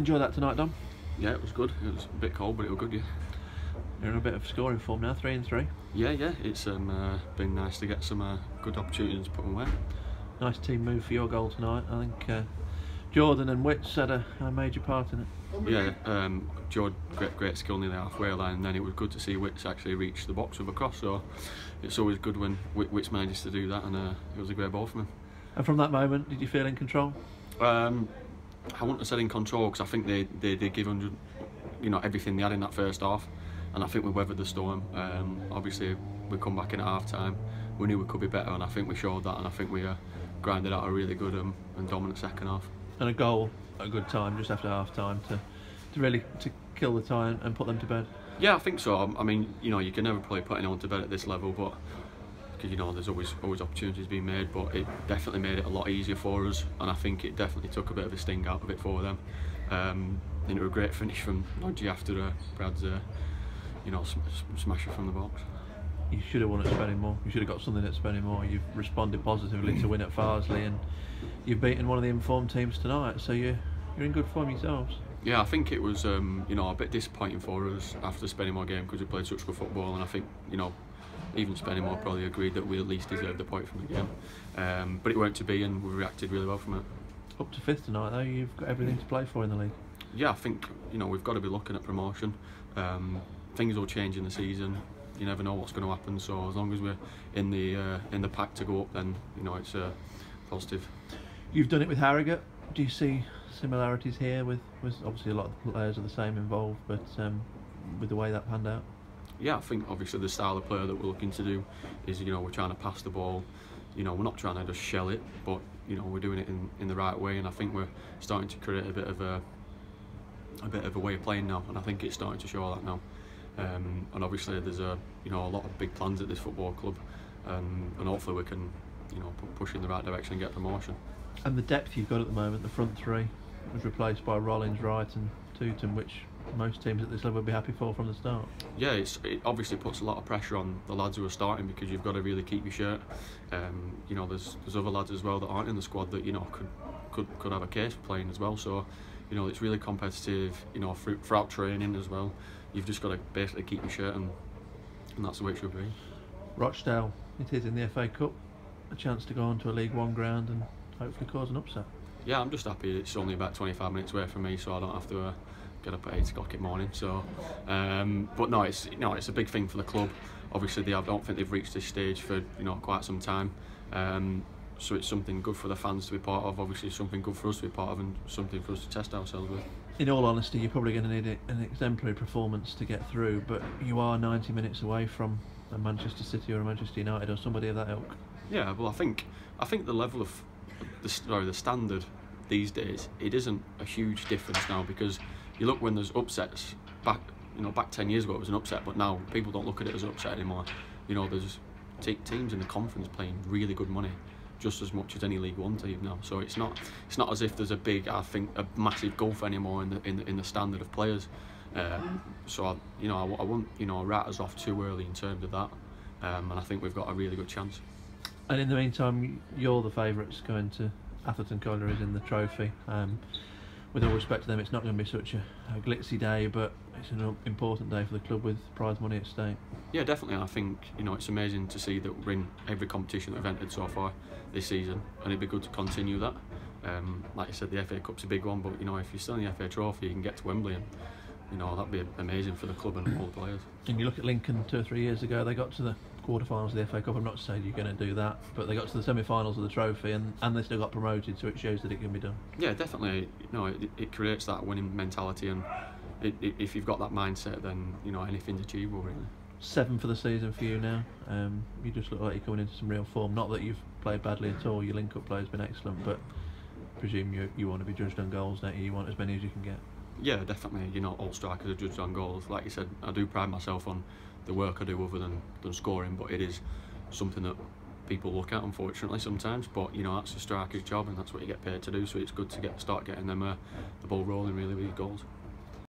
Enjoy that tonight, Dom? Yeah, it was good. It was a bit cold, but it was good, yeah. You're in a bit of scoring form now, 3 and 3. Yeah, it's been nice to get some good opportunities to put them away. Nice team move for your goal tonight. I think Jordan and Witts had a major part in it. Yeah, Jordan, great skill near the halfway line, and then it was good to see Witts actually reach the box with a cross, so it's always good when Witts manages to do that, and it was a great ball from him. And from that moment, did you feel in control? I wouldn't have said in control, because I think they did give 100, everything they had in that first half, and I think we weathered the storm. Obviously, we come back in at half time. We knew we could be better, and I think we showed that, and I think we grinded out a really good and dominant second half. And a goal at a good time, just after half time, to really kill the tie and put them to bed. Yeah, I think so. I mean, you can never probably put anyone to bed at this level, but because there's always opportunities being made, but it definitely made it a lot easier for us, and I think it definitely took a bit of a sting out of it for them. And it was a great finish from Nodgy after Brad's smasher from the box. You should have won at Spennymoor. You should have got something at Spennymoor. You've responded positively to win at Farsley, and you've beaten one of the informed teams tonight, so you're in good form yourselves. Yeah, I think it was a bit disappointing for us after the Spennymoor game, because we played such good football, and I think even Spennymoor probably agreed that we at least deserved the point from the game. But it weren't to be, and we reacted really well from it. Up to 5th tonight though, you've got everything to play for in the league. Yeah, I think we've got to be looking at promotion. Things will change in the season. You never know what's going to happen. So as long as we're in the pack to go up, then it's positive. You've done it with Harrogate. Do you see similarities here with obviously a lot of the players are the same involved, but with the way that panned out? Yeah, I think obviously the style of player that we're looking to do is we're trying to pass the ball. We're not trying to just shell it, but we're doing it in the right way, and I think we're starting to create a bit of a way of playing now, and I think it's starting to show that now. And obviously there's a lot of big plans at this football club, and hopefully we can push in the right direction and get promotion. And the depth you've got at the moment, the front three was replaced by Rollins, Wright and Tooten, which most teams at this level would be happy for from the start. Yeah, it obviously puts a lot of pressure on the lads who are starting, because you've got to really keep your shirt. There's other lads as well that aren't in the squad that could have a case for playing as well. So it's really competitive. Throughout training as well, you've just got to basically keep your shirt, and that's the way it should be. Rochdale, it is in the FA Cup, a chance to go on to a League One ground and hopefully cause an upset. Yeah, I'm just happy it's only about 25 minutes away from me, so I don't have to get up at 8 o'clock in the morning. So, but no, it's a big thing for the club. Obviously, I don't think they've reached this stage for quite some time. So it's something good for the fans to be part of. Obviously, something good for us to be part of, and something for us to test ourselves with. In all honesty, you're probably going to need an exemplary performance to get through, but you are 90 minutes away from a Manchester City or a Manchester United or somebody of that ilk. Yeah, well, I think the level of the standard these days, it isn't a huge difference now, because you look when there's upsets back 10 years ago it was an upset, but now people don't look at it as an upset anymore. There's teams in the conference playing really good money, just as much as any League One team now. So it's not as if there's a massive gulf anymore in the standard of players. So I wouldn't write us off too early in terms of that, and I think we've got a really good chance. And in the meantime, you're the favourites going to Atherton Collieries in the trophy. With all respect to them, it's not going to be such a glitzy day, but it's an important day for the club with prize money at stake. Yeah, definitely. I think it's amazing to see that we're in every competition that we've entered so far this season, and it'd be good to continue that. Like you said, the FA Cup's a big one, but if you're still in the FA Trophy, you can get to Wembley, and that'd be amazing for the club and all the players. And you look at Lincoln 2 or 3 years ago, they got to the quarterfinals of the FA Cup. I'm not saying you're going to do that, but they got to the semi-finals of the trophy, and they still got promoted, so it shows that it can be done. Yeah, definitely. It creates that winning mentality, and if you've got that mindset, then anything's achievable, really. 7 for the season for you now. You just look like you're coming into some real form. Not that you've played badly at all. Your link-up play has been excellent, but I presume you want to be judged on goals, don't you? You want as many as you can get. Yeah, definitely. All strikers are judged on goals. Like you said, I do pride myself on the work I do other than scoring, but it is something that people look at, unfortunately, sometimes. But that's a striker's job, and that's what you get paid to do. So it's good to start getting them the ball rolling really with your goals.